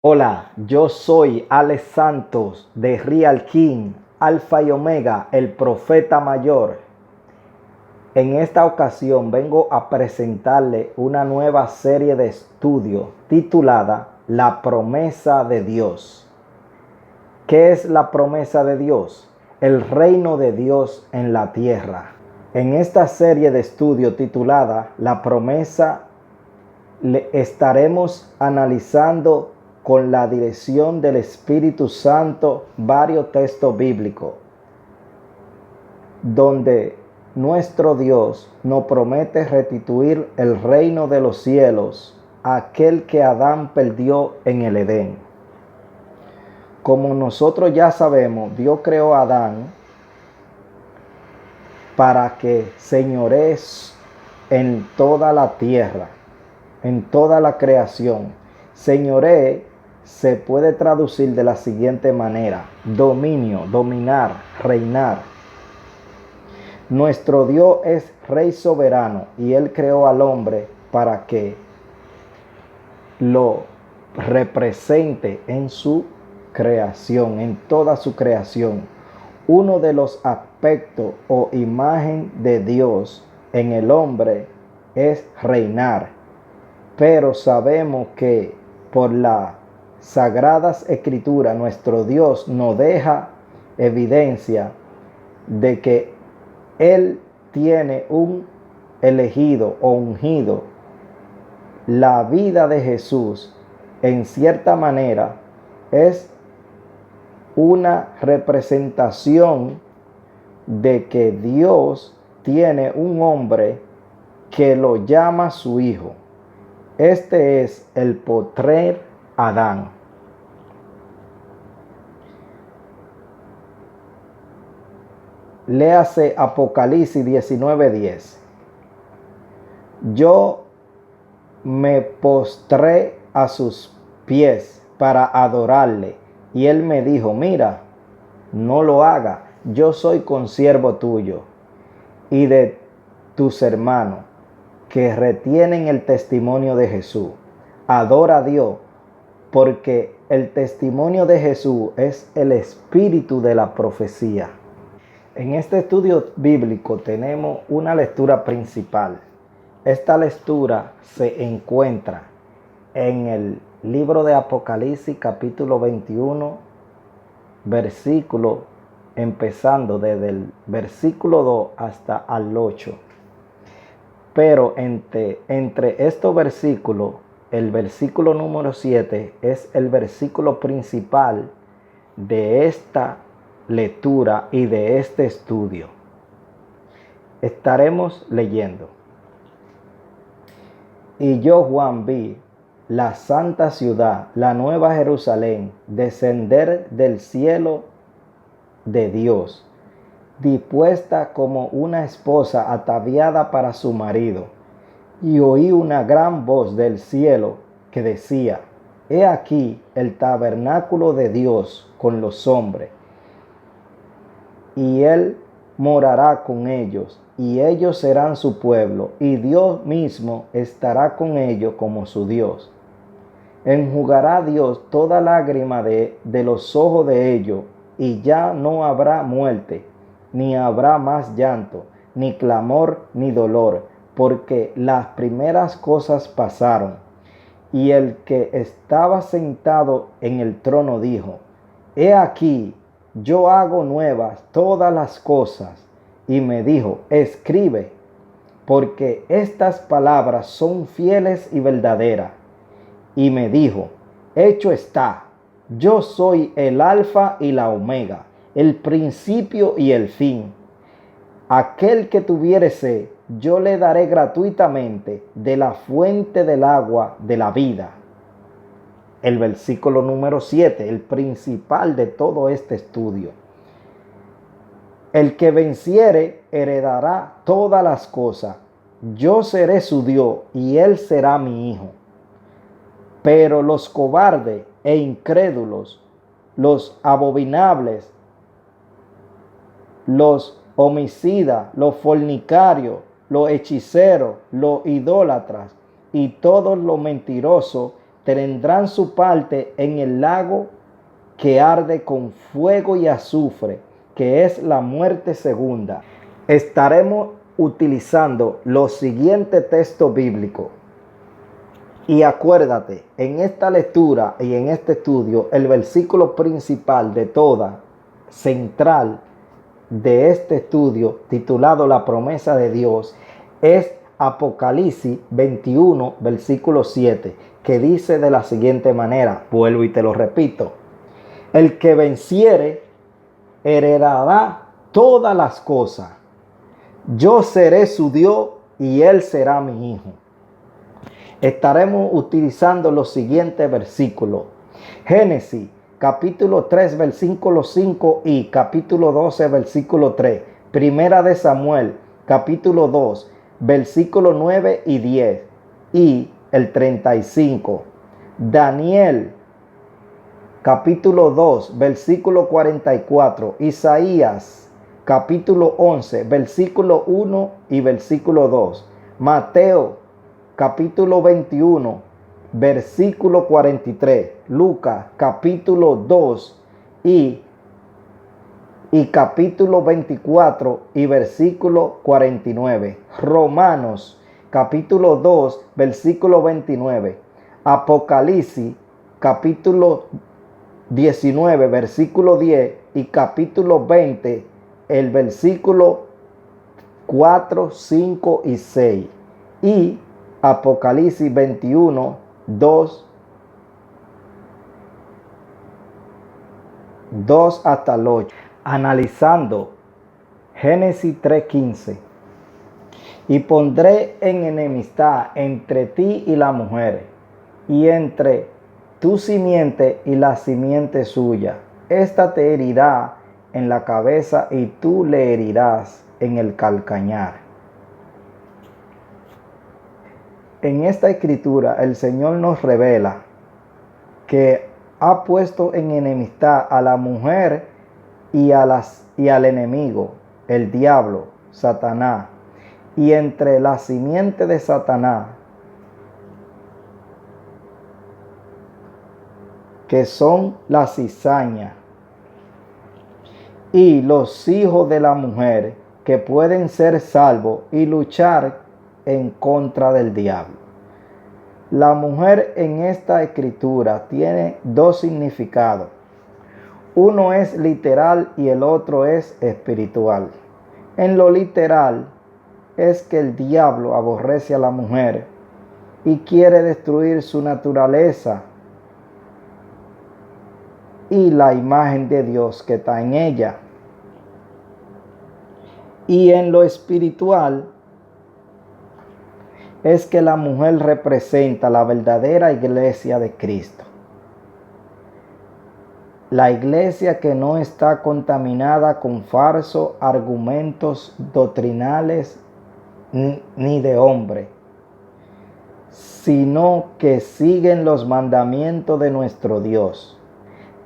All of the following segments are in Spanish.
Hola, yo soy Alex Santos de Real King, Alfa y Omega, el profeta mayor. En esta ocasión vengo a presentarle una nueva serie de estudios titulada La promesa de Dios. ¿Qué es la promesa de Dios? El reino de Dios en la tierra. En esta serie de estudios titulada La promesa, estaremos analizando con la dirección del Espíritu Santo varios textos bíblicos donde nuestro Dios nos promete restituir el reino de los cielos a aquel que Adán perdió en el Edén. Como nosotros ya sabemos, Dios creó a Adán para que señoree en toda la tierra, en toda la creación. Señoree se puede traducir de la siguiente manera: dominio, dominar, reinar. Nuestro Dios es Rey soberano y Él creó al hombre para que lo represente en su creación, en toda su creación. Uno de los aspectos o imagen de Dios en el hombre es reinar. Pero sabemos que por las sagradas escrituras nuestro Dios nos deja evidencia de que Él tiene un elegido o ungido. La vida de Jesús, en cierta manera, es una representación de que Dios tiene un hombre que lo llama su hijo. Este es el postrer Adán. Léase Apocalipsis 19:10. Yo me postré a sus pies para adorarle, y él me dijo: mira, no lo haga, yo soy consiervo tuyo y de tus hermanos que retienen el testimonio de Jesús. Adora a Dios, porque el testimonio de Jesús es el espíritu de la profecía. En este estudio bíblico tenemos una lectura principal. Esta lectura se encuentra en el libro de Apocalipsis capítulo 21, versículo, empezando desde el versículo 2 hasta el 8. Pero entre estos versículos, el versículo número 7 es el versículo principal de esta lectura y de este estudio. Estaremos leyendo. Y yo, Juan, vi la santa ciudad, la nueva Jerusalén, descender del cielo de Dios, dispuesta como una esposa ataviada para su marido. Y oí una gran voz del cielo que decía: He aquí el tabernáculo de Dios con los hombres, y Él morará con ellos, y ellos serán su pueblo, y Dios mismo estará con ellos como su Dios. Enjugará Dios toda lágrima de los ojos de ellos, y ya no habrá muerte, ni habrá más llanto, ni clamor, ni dolor, porque las primeras cosas pasaron. Y el que estaba sentado en el trono dijo: He aquí, yo hago nuevas todas las cosas. Y me dijo: escribe, porque estas palabras son fieles y verdaderas. Y me dijo: hecho está, yo soy el Alfa y la Omega, el principio y el fin. Aquel que tuviere sed, yo le daré gratuitamente de la fuente del agua de la vida. El versículo número 7, el principal de todo este estudio. El que venciere heredará todas las cosas. Yo seré su Dios y él será mi hijo. Pero los cobardes e incrédulos, los abominables, los homicidas, los fornicarios, los hechiceros, los idólatras y todos los mentirosos tendrán su parte en el lago que arde con fuego y azufre, que es la muerte segunda. Estaremos utilizando los siguientes textos bíblicos. Y acuérdate, en esta lectura y en este estudio, el versículo principal de toda, central de este estudio, titulado La promesa de Dios, es Apocalipsis 21, versículo 7, que dice de la siguiente manera, vuelvo y te lo repito: el que venciere heredará todas las cosas. Yo seré su Dios y él será mi hijo. Estaremos utilizando los siguientes versículos. Génesis capítulo 3 versículo 5 y capítulo 12 versículo 3. Primera de Samuel capítulo 2 versículo 9 y 10 y el 35. Daniel capítulo 2 versículo 44. Isaías capítulo 11 versículo 1 y versículo 2. Mateo capítulo 21 versículo 43. Lucas capítulo 2 y capítulo 24 y versículo 49. Romanos capítulo 2 versículo 29. Apocalipsis capítulo 19 versículo 10 y capítulo 20 el versículo 4, 5 y 6. Y Apocalipsis 21, 2 hasta el 8. Analizando Génesis 3:15. Y pondré en enemistad entre ti y la mujer, y entre tu simiente y la simiente suya. Esta te herirá en la cabeza y tú le herirás en el calcañar. En esta escritura el Señor nos revela que ha puesto en enemistad a la mujer y al enemigo, el diablo, Satanás, y entre la simiente de Satanás, que son la cizaña, y los hijos de la mujer, que pueden ser salvos y luchar en contra del diablo. La mujer en esta escritura tiene dos significados. Uno es literal y el otro es espiritual. En lo literal es que el diablo aborrece a la mujer y quiere destruir su naturaleza y la imagen de Dios que está en ella. Y en lo espiritual es que la mujer representa la verdadera iglesia de Cristo. La iglesia que no está contaminada con falsos argumentos doctrinales ni de hombre, sino que siguen los mandamientos de nuestro Dios.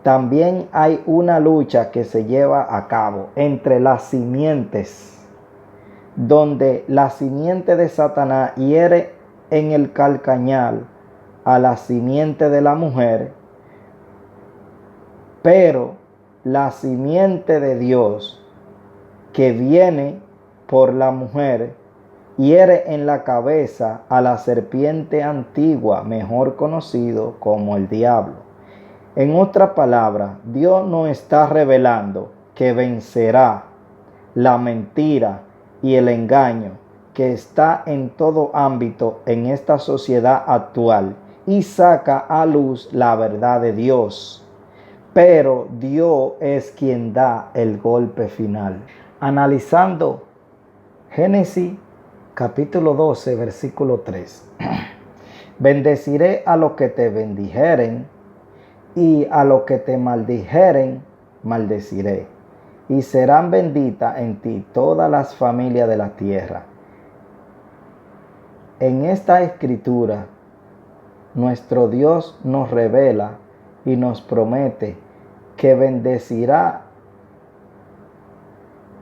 También hay una lucha que se lleva a cabo entre las simientes, donde la simiente de Satanás hiere en el calcañar a la simiente de la mujer, pero la simiente de Dios que viene por la mujer hiere en la cabeza a la serpiente antigua, mejor conocido como el diablo. En otras palabras, Dios nos está revelando que vencerá la mentira y el engaño que está en todo ámbito en esta sociedad actual y saca a luz la verdad de Dios. Pero Dios es quien da el golpe final. Analizando Génesis capítulo 12, versículo 3. Bendeciré a los que te bendijeren y a los que te maldijeren, maldeciré. Y serán benditas en ti todas las familias de la tierra. En esta escritura, nuestro Dios nos revela y nos promete que bendecirá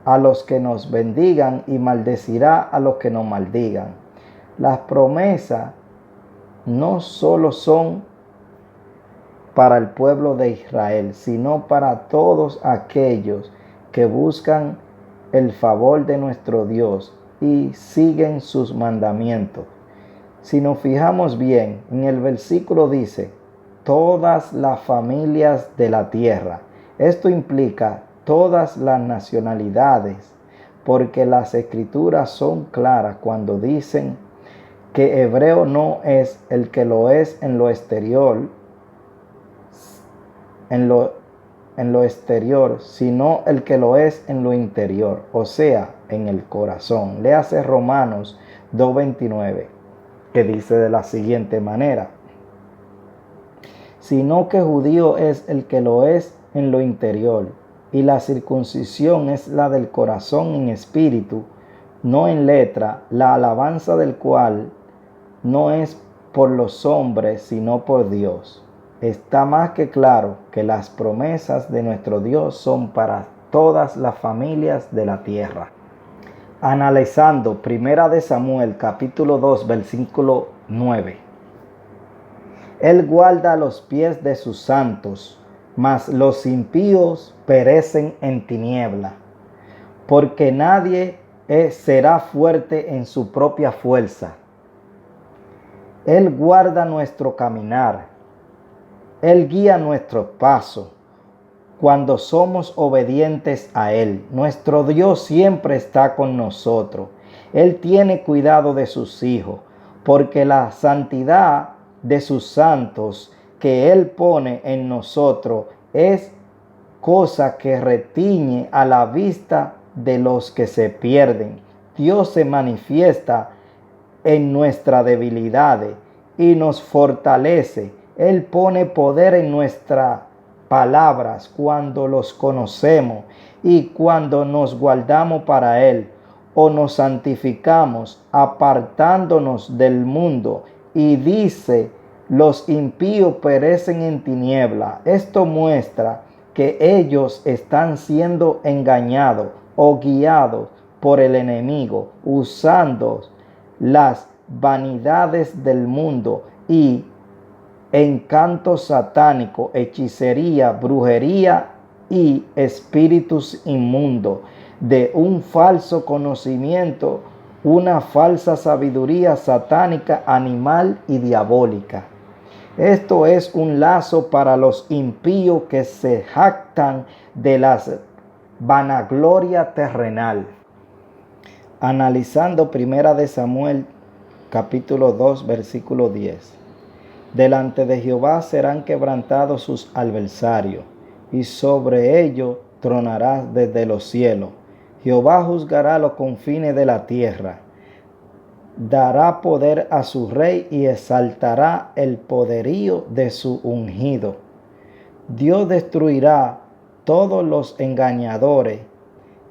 a los que nos bendigan y maldecirá a los que nos maldigan. Las promesas no solo son para el pueblo de Israel, sino para todos aquellos que buscan el favor de nuestro Dios y siguen sus mandamientos. Si nos fijamos bien, en el versículo dice, todas las familias de la tierra. Esto implica todas las nacionalidades, porque las escrituras son claras cuando dicen que hebreo no es el que lo es en lo exterior, sino el que lo es en lo interior, o sea, en el corazón. Léase Romanos 2:29, que dice de la siguiente manera: sino que judío es el que lo es en lo interior, y la circuncisión es la del corazón en espíritu, no en letra, la alabanza del cual no es por los hombres, sino por Dios. Está más que claro que las promesas de nuestro Dios son para todas las familias de la tierra. Analizando 1 Samuel capítulo 2 versículo 9. Él guarda los pies de sus santos, mas los impíos perecen en tiniebla, porque nadie será fuerte en su propia fuerza. Él guarda nuestro caminar. Él guía nuestros pasos cuando somos obedientes a Él. Nuestro Dios siempre está con nosotros. Él tiene cuidado de sus hijos, porque la santidad de sus santos que Él pone en nosotros es cosa que retiñe a la vista de los que se pierden. Dios se manifiesta en nuestras debilidades y nos fortalece. Él pone poder en nuestras palabras cuando los conocemos y cuando nos guardamos para Él o nos santificamos apartándonos del mundo. Y dice, los impíos perecen en tiniebla. Esto muestra que ellos están siendo engañados o guiados por el enemigo, usando las vanidades del mundo y encanto satánico, hechicería, brujería y espíritus inmundos, de un falso conocimiento, una falsa sabiduría satánica, animal y diabólica. Esto es un lazo para los impíos que se jactan de la vanagloria terrenal. Analizando 1 Samuel capítulo 2 versículo 10. Delante de Jehová serán quebrantados sus adversarios, y sobre ellos tronará desde los cielos. Jehová juzgará los confines de la tierra. Dará poder a su rey y exaltará el poderío de su ungido. Dios destruirá todos los engañadores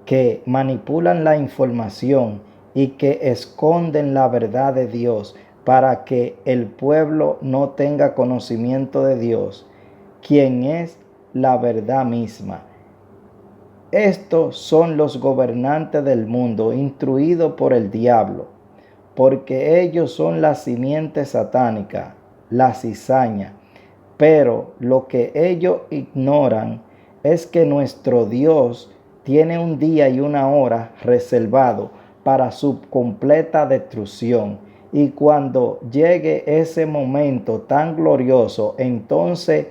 que manipulan la información y que esconden la verdad de Dios para que el pueblo no tenga conocimiento de Dios, quien es la verdad misma. Estos son los gobernantes del mundo, instruidos por el diablo, porque ellos son la simiente satánica, la cizaña. Pero lo que ellos ignoran es que nuestro Dios tiene un día y una hora reservado para su completa destrucción. Y cuando llegue ese momento tan glorioso, entonces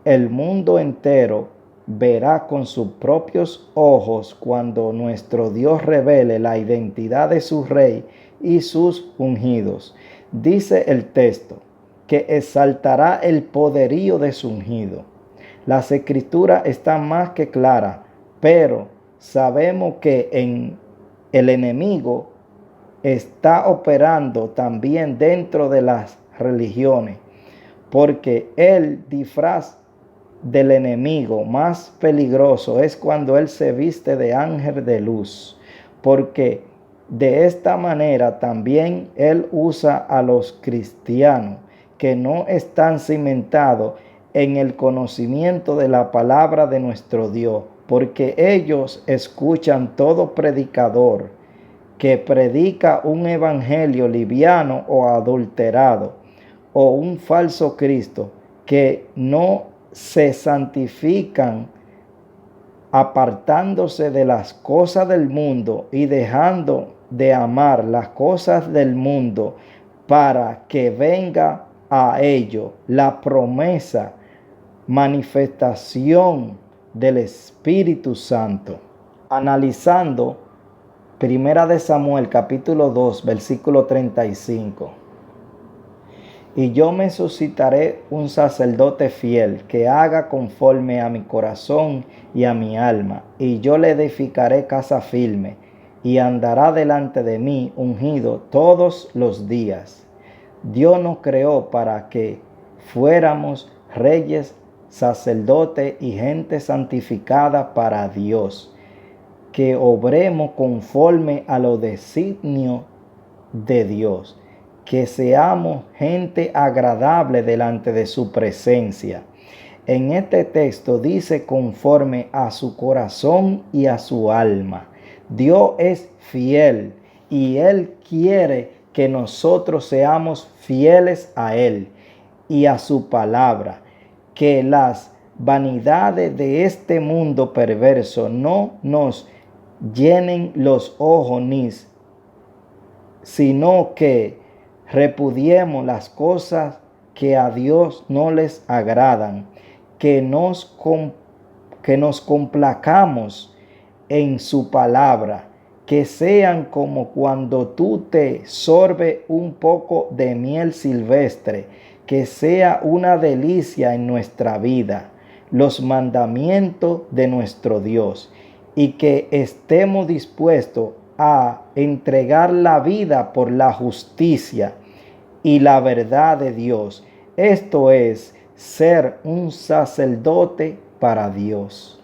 el mundo entero verá con sus propios ojos cuando nuestro Dios revele la identidad de su rey y sus ungidos. Dice el texto que exaltará el poderío de su ungido. Las escrituras están más que claras, pero sabemos que el enemigo está operando también dentro de las religiones, porque el disfraz del enemigo más peligroso es cuando él se viste de ángel de luz, porque de esta manera también él usa a los cristianos que no están cimentados en el conocimiento de la palabra de nuestro Dios, porque ellos escuchan todo predicador que predica un evangelio liviano o adulterado, o un falso Cristo que no se santifican apartándose de las cosas del mundo y dejando de amar las cosas del mundo, para que venga a ello la promesa, manifestación del Espíritu Santo. Analizando Primera de Samuel capítulo 2 versículo 35. Y yo me suscitaré un sacerdote fiel que haga conforme a mi corazón y a mi alma, y yo le edificaré casa firme, y andará delante de mí ungido todos los días. Dios nos creó para que fuéramos reyes, sacerdotes y gente santificada para Dios, que obremos conforme a los designios de Dios, que seamos gente agradable delante de su presencia. En este texto dice conforme a su corazón y a su alma. Dios es fiel y Él quiere que nosotros seamos fieles a Él y a su palabra. Que las vanidades de este mundo perverso no nos llenen los ojos, sino que repudiemos las cosas que a Dios no les agradan, que nos complacamos en su palabra, que sean como cuando tú te sorbes un poco de miel silvestre, que sea una delicia en nuestra vida, los mandamientos de nuestro Dios, y que estemos dispuestos a entregar la vida por la justicia y la verdad de Dios. Esto es ser un sacerdote para Dios.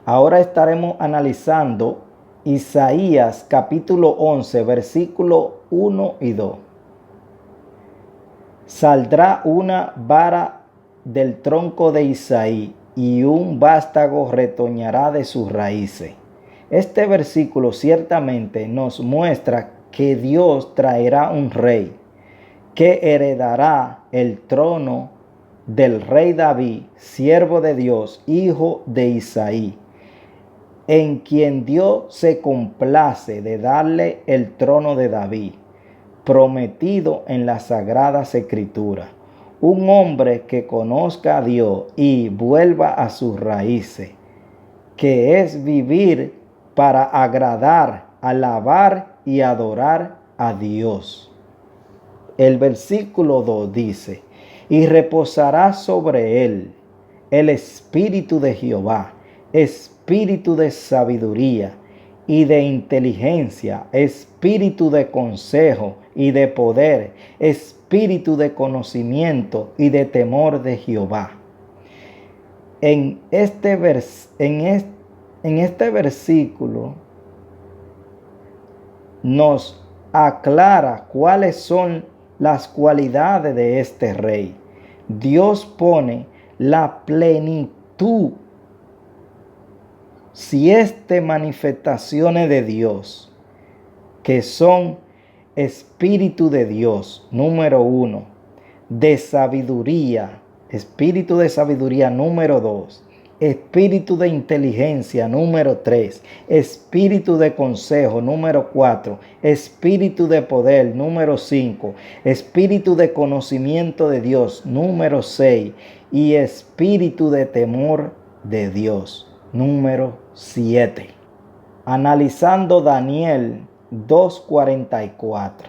Ahora estaremos analizando Isaías capítulo 11, versículo 1 y 2. Saldrá una vara del tronco de Isaí y un vástago retoñará de sus raíces. Este versículo ciertamente nos muestra que Dios traerá un rey que heredará el trono del rey David, siervo de Dios, hijo de Isaí, en quien Dios se complace de darle el trono de David, prometido en las sagradas escrituras. Un hombre que conozca a Dios y vuelva a sus raíces, que es vivir para agradar, alabar y adorar a Dios. El versículo 2 dice: y reposará sobre él el espíritu de Jehová, espíritu de sabiduría y de inteligencia, espíritu de consejo y de poder, espíritu de conocimiento y de temor de Jehová. En este versículo nos aclara cuáles son las cualidades de este rey. Dios pone la plenitud, siete manifestaciones de Dios, que son espíritu de Dios, número 1, de sabiduría, espíritu de sabiduría, número 2, espíritu de inteligencia, número 3, espíritu de consejo, número 4, espíritu de poder, número 5, espíritu de conocimiento de Dios, número 6, y espíritu de temor de Dios, número 7. Analizando Daniel 2:44.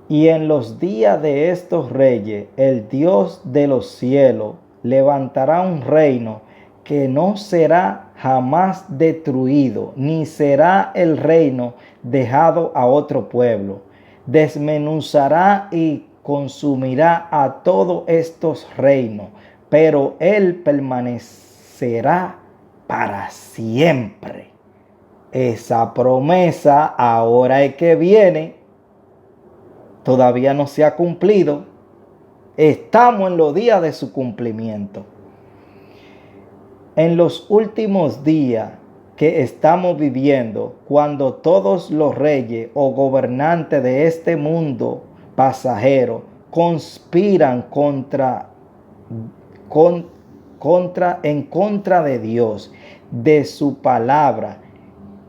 Y en los días de estos reyes, el Dios de los cielos levantará un reino que no será jamás destruido, ni será el reino dejado a otro pueblo. Desmenuzará y consumirá a todos estos reinos, pero él permanecerá para siempre. Esa promesa ahora es que viene, todavía no se ha cumplido. Estamos en los días de su cumplimiento. En los últimos días que estamos viviendo, cuando todos los reyes o gobernantes de este mundo pasajero conspiran en contra de Dios, de su palabra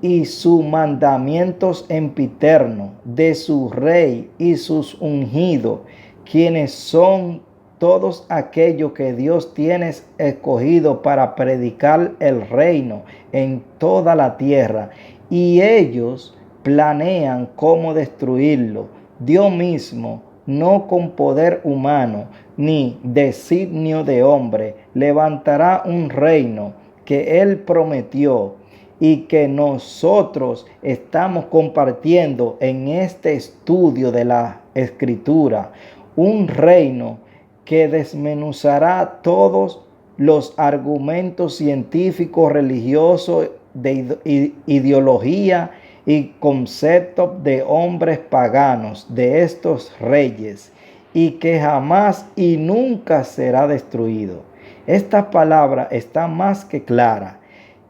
y sus mandamientos empiternos, de su rey y sus ungidos, quienes son todos aquellos que Dios tiene escogido para predicar el reino en toda la tierra, y ellos planean cómo destruirlo. Dios mismo, no con poder humano ni designio de hombre, levantará un reino que Él prometió y que nosotros estamos compartiendo en este estudio de la Escritura. Un reino que desmenuzará todos los argumentos científicos, religiosos, de ideología y conceptos de hombres paganos de estos reyes, y que jamás y nunca será destruido. Esta palabra está más que clara,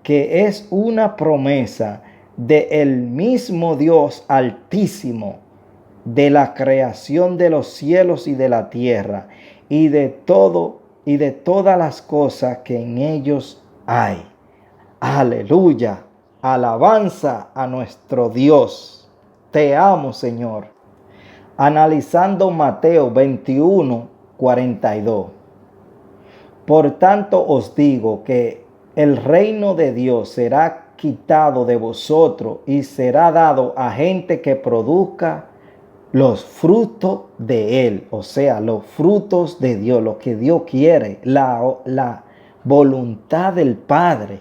que es una promesa del mismo Dios Altísimo, de la creación de los cielos y de la tierra, y de todas las cosas que en ellos hay. Aleluya. Alabanza a nuestro Dios. Te amo, Señor. Analizando Mateo 21:42. Por tanto os digo que el reino de Dios será quitado de vosotros y será dado a gente que produzca los frutos de Él, o sea, los frutos de Dios, lo que Dios quiere, la voluntad del Padre.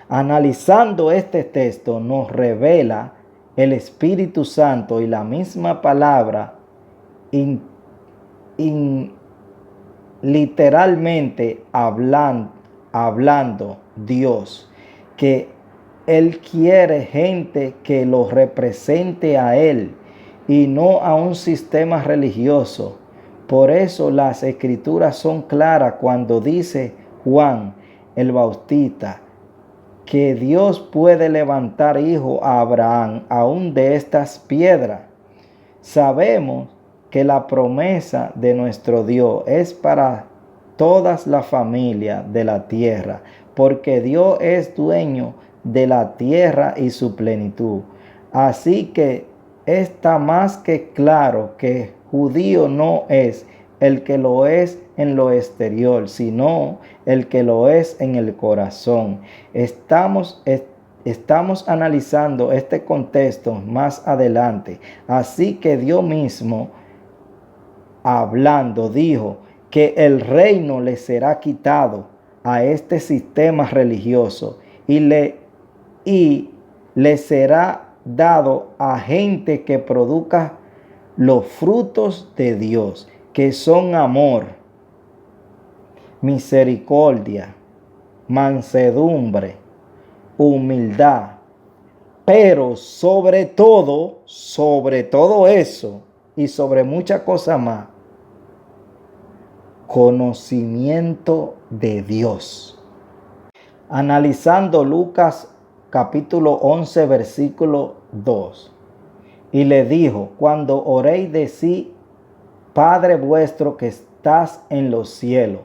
Analizando este texto nos revela el Espíritu Santo y la misma palabra literalmente hablando Dios, que Él quiere gente que lo represente a Él y no a un sistema religioso. Por eso las Escrituras son claras cuando dice Juan el Bautista que Dios puede levantar hijo a Abraham aún de estas piedras. Sabemos que la promesa de nuestro Dios es para todas las familias de la tierra, porque Dios es dueño de la tierra y su plenitud. Así que está más que claro que judío no es el que lo es en lo exterior, sino el que lo es en el corazón. Estamos analizando este contexto más adelante. Así que Dios mismo, hablando, dijo que el reino le será quitado a este sistema religioso y le será dado a gente que produzca los frutos de Dios, que son amor, misericordia, mansedumbre, humildad, pero sobre todo eso y sobre muchas cosas más, conocimiento de Dios. Analizando Lucas capítulo 11 versículo 2. Y le dijo: cuando oréis, decid: Padre vuestro que estás en los cielos,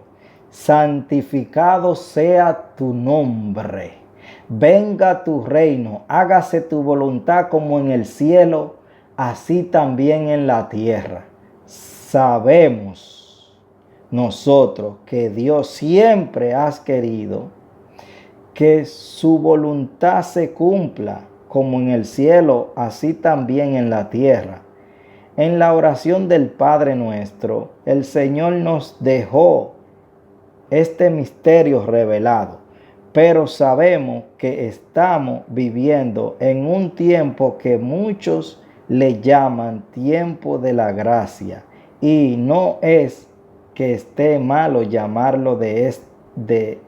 santificado sea tu nombre. Venga tu reino, hágase tu voluntad como en el cielo, así también en la tierra. Sabemos nosotros que Dios siempre ha querido que su voluntad se cumpla como en el cielo, así también en la tierra. En la oración del Padre nuestro, el Señor nos dejó este misterio revelado, pero sabemos que estamos viviendo en un tiempo que muchos le llaman tiempo de la gracia, y no es que esté malo llamarlo de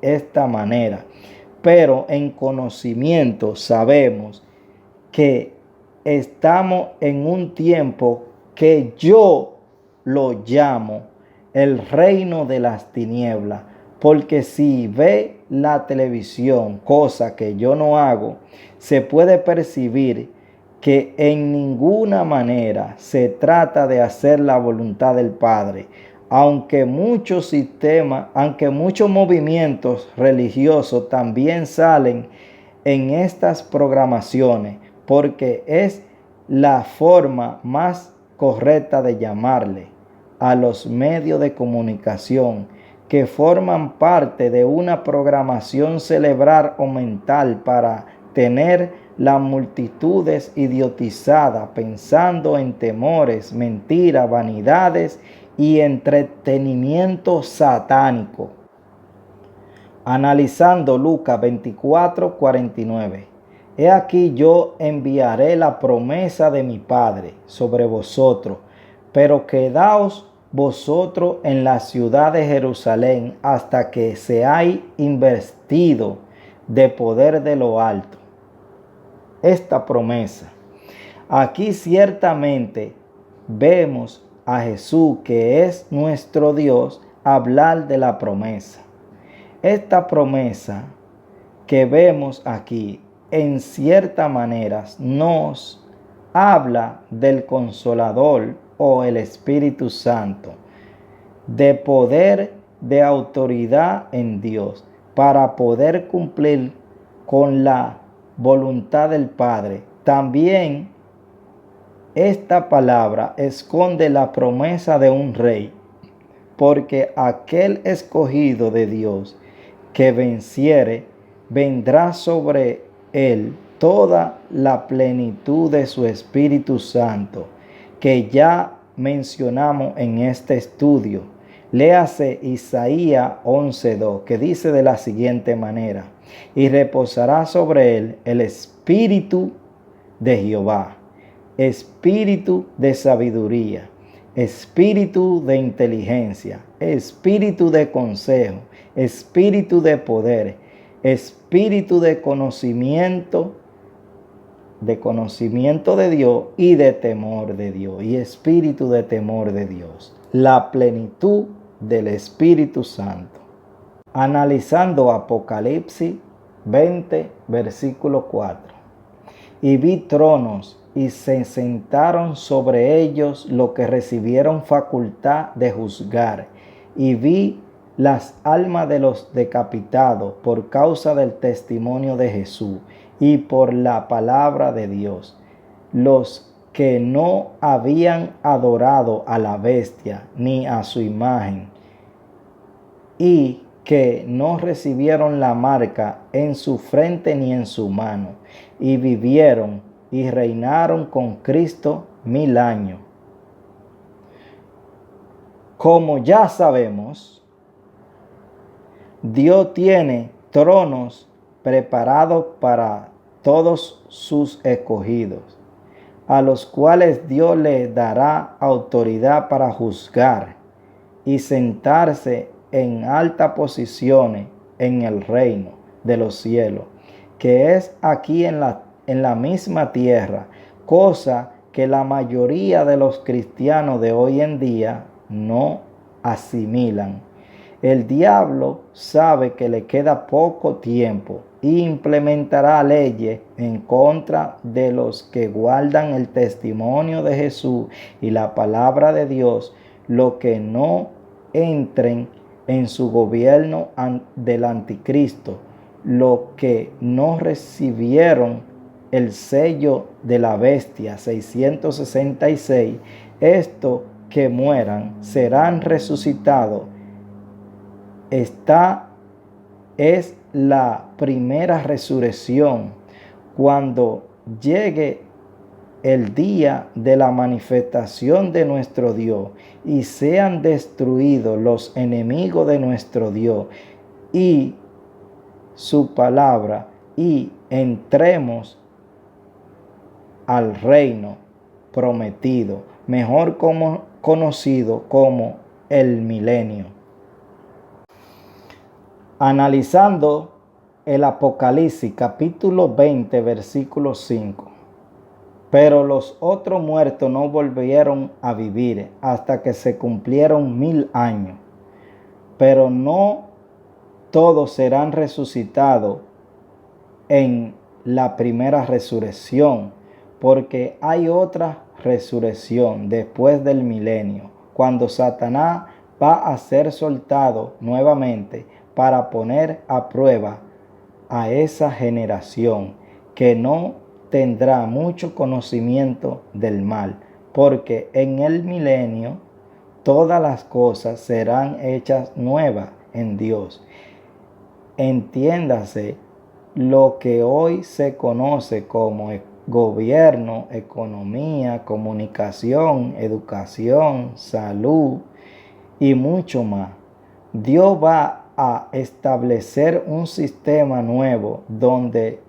esta manera, pero en conocimiento sabemos que estamos en un tiempo que yo lo llamo el reino de las tinieblas, porque si ve la televisión, cosa que yo no hago, se puede percibir que en ninguna manera se trata de hacer la voluntad del Padre. Aunque aunque muchos movimientos religiosos también salen en estas programaciones, porque es la forma más correcta de llamarle a los medios de comunicación que forman parte de una programación cerebral o mental para tener las multitudes idiotizadas pensando en temores, mentiras, vanidades y entretenimiento satánico. Analizando Lucas 24:49. He aquí yo enviaré la promesa de mi Padre sobre vosotros, pero quedaos vosotros en la ciudad de Jerusalén hasta que seáis investido de poder de lo alto. Esta promesa. Aquí ciertamente vemos a Jesús, que es nuestro Dios, hablar de la promesa. Esta promesa que vemos aquí, en cierta manera, nos habla del Consolador o el Espíritu Santo, de poder, de autoridad en Dios, para poder cumplir con la voluntad del Padre. También esta palabra esconde la promesa de un rey, porque aquel escogido de Dios que venciere, vendrá sobre él toda la plenitud de su Espíritu Santo, que ya mencionamos en este estudio. Léase Isaías 11:2, que dice de la siguiente manera: y reposará sobre él el Espíritu de Jehová, Espíritu de sabiduría, Espíritu de inteligencia, Espíritu de consejo, Espíritu de poder, Espíritu de conocimiento de Dios y de temor de Dios. Y Espíritu de temor de Dios. La plenitud del Espíritu Santo. Analizando Apocalipsis 20, versículo 4. Y vi tronos, y se sentaron sobre ellos los que recibieron facultad de juzgar. Y vi las almas de los decapitados por causa del testimonio de Jesús y por la palabra de Dios, los que no habían adorado a la bestia ni a su imagen, y que no recibieron la marca en su frente ni en su mano, y vivieron y reinaron con Cristo 1000 años. Como ya sabemos, Dios tiene tronos preparados para todos sus escogidos, a los cuales Dios les dará autoridad para juzgar y sentarse en altas posiciones en el reino de los cielos, que es aquí en la misma tierra, cosa que la mayoría de los cristianos de hoy en día no asimilan. El diablo sabe que le queda poco tiempo e implementará leyes en contra de los que guardan el testimonio de Jesús y la palabra de Dios, los que no entren en su gobierno del anticristo, los que no recibieron el sello de la bestia 666, estos que mueran serán resucitados. Esta es la primera resurrección. Cuando llegue el día de la manifestación de nuestro Dios y sean destruidos los enemigos de nuestro Dios y su palabra, y entremos al reino prometido, mejor conocido como el milenio. Analizando el Apocalipsis capítulo 20, versículo 5. Pero los otros muertos no volvieron a vivir hasta que se cumplieron 1000 años. Pero no todos serán resucitados en la primera resurrección, porque hay otra resurrección después del milenio, cuando Satanás va a ser soltado nuevamente para poner a prueba a esa generación que no tendrá mucho conocimiento del mal, porque en el milenio todas las cosas serán hechas nuevas en Dios. Entiéndase lo que hoy se conoce como gobierno, economía, comunicación, educación, salud y mucho más. Dios va a establecer un sistema nuevo donde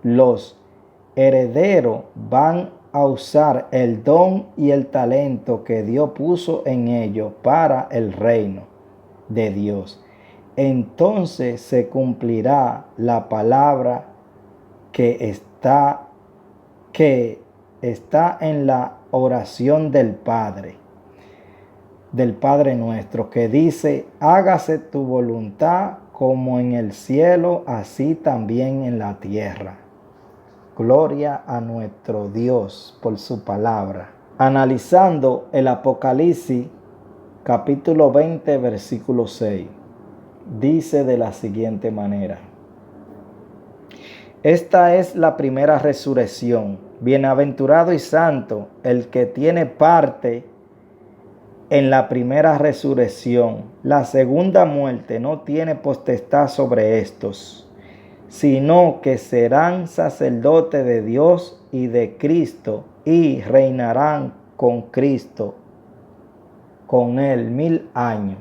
los herederos van a usar el don y el talento que Dios puso en ellos para el reino de Dios. Entonces se cumplirá la palabra que está en la oración del Padre nuestro, que dice: hágase tu voluntad como en el cielo, así también en la tierra. Gloria a nuestro Dios por su palabra. Analizando el Apocalipsis, capítulo 20, versículo 6, dice de la siguiente manera: esta es la primera resurrección. Bienaventurado y santo el que tiene parte en la primera resurrección. La segunda muerte no tiene potestad sobre estos, sino que serán sacerdotes de Dios y de Cristo, y reinarán con Cristo, con él 1000 años.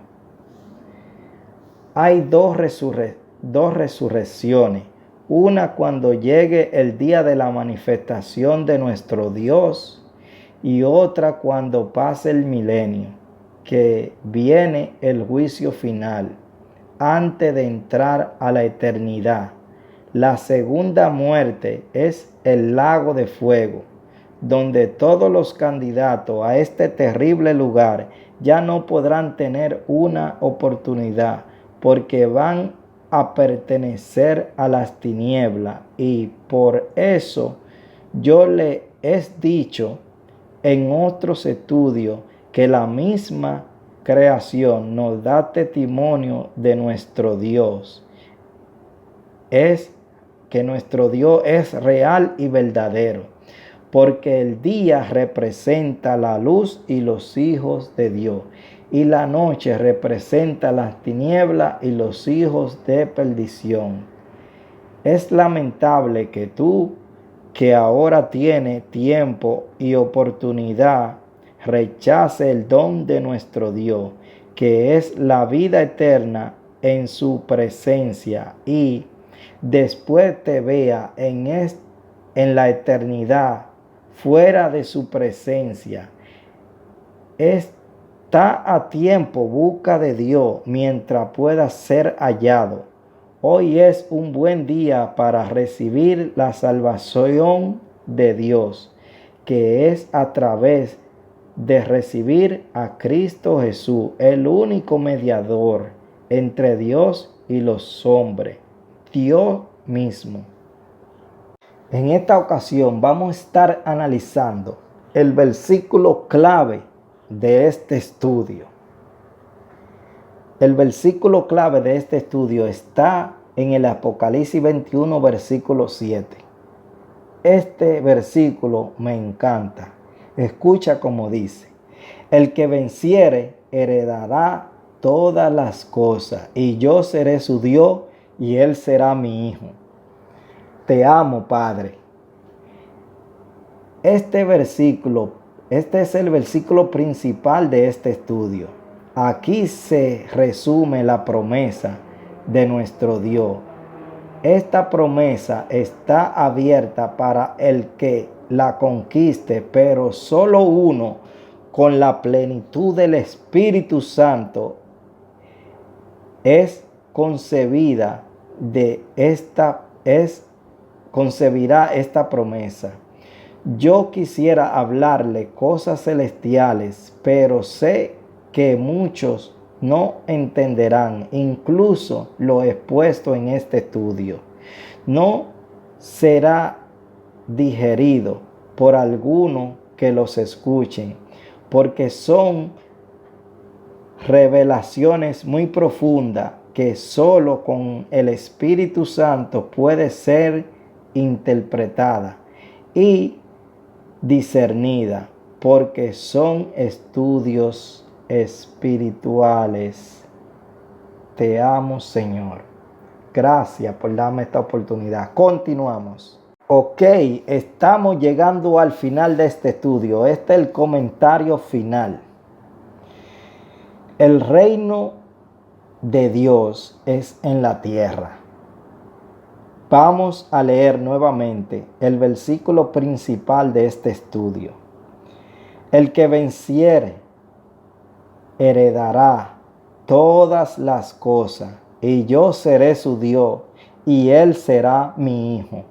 Hay dos resurrecciones. Una cuando llegue el día de la manifestación de nuestro Dios, y otra cuando pase el milenio, que viene el juicio final, antes de entrar a la eternidad. La segunda muerte es el lago de fuego, donde todos los candidatos a este terrible lugar ya no podrán tener una oportunidad, porque van a pertenecer a las tinieblas. Y por eso yo le he dicho en otros estudios que la misma creación nos da testimonio de nuestro Dios. Es que nuestro Dios es real y verdadero, porque el día representa la luz y los hijos de Dios, y la noche representa las tinieblas y los hijos de perdición. Es lamentable que tú, que ahora tienes tiempo y oportunidad, rechace el don de nuestro Dios, que es la vida eterna en su presencia, y después te vea en la eternidad fuera de su presencia. Está a tiempo, busca de Dios mientras pueda ser hallado. Hoy es un buen día para recibir la salvación de Dios, que es a través de recibir a Cristo Jesús, el único mediador entre Dios y los hombres, Dios mismo. En esta ocasión vamos a estar analizando el versículo clave de este estudio. El versículo clave de este estudio está en el Apocalipsis 21, versículo 7. Este versículo me encanta. Escucha cómo dice: el que venciere heredará todas las cosas, y yo seré su Dios, y él será mi hijo. Te amo, Padre. Este es el versículo principal de este estudio. Aquí se resume la promesa de nuestro Dios. Esta promesa está abierta para el que la conquiste, pero solo uno, con la plenitud del Espíritu Santo, concebirá esta promesa. Yo quisiera hablarle cosas celestiales, pero sé que muchos no entenderán, incluso lo expuesto en este estudio. No será digerido por alguno que los escuchen, porque son revelaciones muy profundas que solo con el Espíritu Santo puede ser interpretada y discernida, porque son estudios espirituales. Te amo, Señor. Gracias por darme esta oportunidad. Continuamos. Ok, estamos llegando al final de este estudio. Este es el comentario final. El reino de Dios es en la tierra. Vamos a leer nuevamente el versículo principal de este estudio. El que venciere heredará todas las cosas, y yo seré su Dios, y él será mi hijo.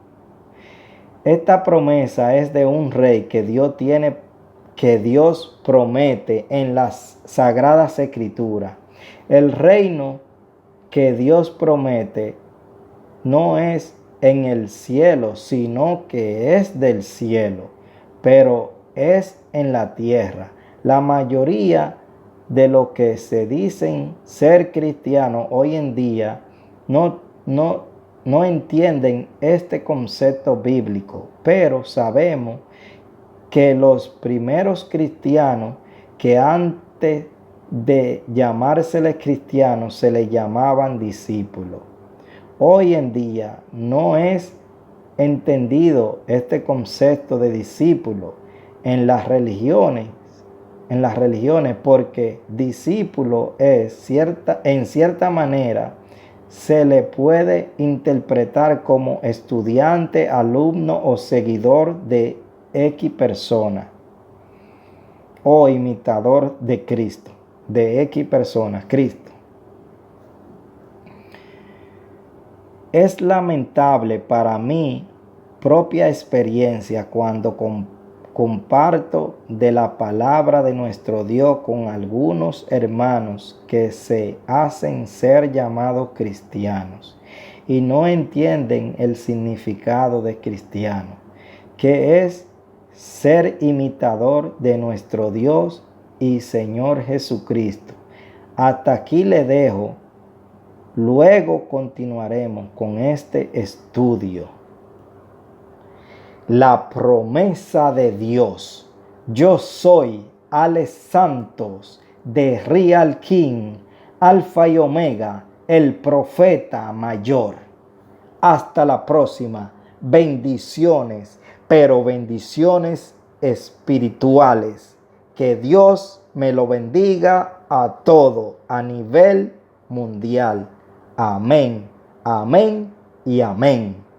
Esta promesa es de un rey que Dios promete en las Sagradas Escrituras. El reino que Dios promete no es en el cielo, sino que es del cielo, pero es en la tierra. La mayoría de los que se dicen ser cristianos hoy en día no entienden este concepto bíblico, pero sabemos que los primeros cristianos, que antes de llamárseles cristianos se les llamaban discípulos. Hoy en día no es entendido este concepto de discípulo en las religiones, porque discípulo es en cierta manera se le puede interpretar como estudiante, alumno o seguidor de X persona, o imitador de Cristo, de X persona, Cristo. Es lamentable para mi propia experiencia cuando comparto de la palabra de nuestro Dios con algunos hermanos que se hacen ser llamados cristianos y no entienden el significado de cristiano, que es ser imitador de nuestro Dios y Señor Jesucristo. Hasta aquí le dejo. Luego continuaremos con este estudio. La promesa de Dios. Yo soy Alex Santos de Real King, Alfa y Omega, el profeta mayor. Hasta la próxima. Bendiciones, pero bendiciones espirituales. Que Dios me lo bendiga a todo a nivel mundial. Amén, amén y amén.